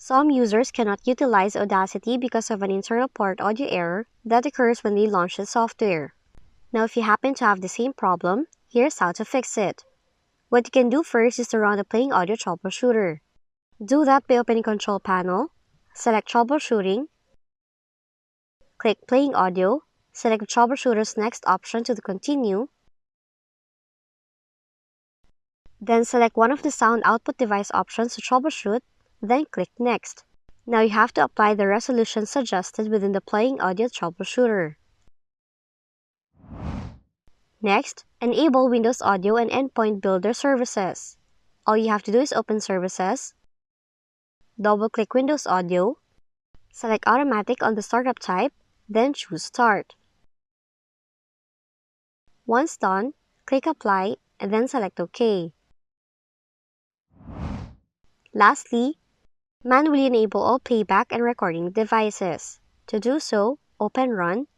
Some users cannot utilize Audacity because of an internal port audio error that occurs when they launch the software. Now, if you happen to have the same problem, here's how to fix it. What you can do first is to run the Playing Audio troubleshooter. Do that by opening Control Panel, select Troubleshooting, click Playing Audio, select the troubleshooter's next option to continue, then select one of the sound output device options to troubleshoot, then click Next. Now you have to apply the resolution suggested within the Playing Audio troubleshooter. Next, enable Windows Audio and Endpoint Builder services. All you have to do is open Services, double-click Windows Audio, select Automatic on the startup type, then choose Start. Once done, click Apply and then select OK. Lastly, manually enable all playback and recording devices. To do so, open Run,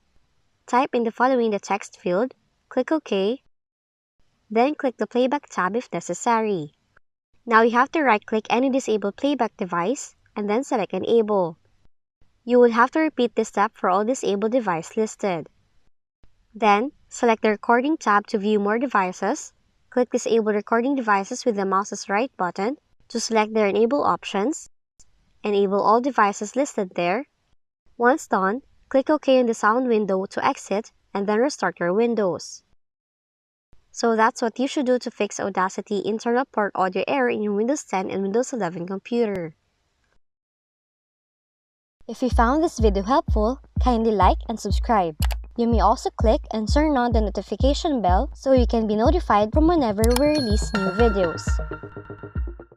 type in the following in the text field, click OK, then click the Playback tab if necessary. Now you have to right-click any disabled playback device and then select Enable. You will have to repeat this step for all disabled devices listed. Then, select the Recording tab to view more devices, click Disable Recording Devices with the mouse's right button to select their Enable options, enable all devices listed there. Once done, click OK in the sound window to exit and then restart your Windows. So that's what you should do to fix Audacity internal port audio error in your Windows 10 and Windows 11 computer. If you found this video helpful, kindly like and subscribe. You may also click and turn on the notification bell so you can be notified from whenever we release new videos.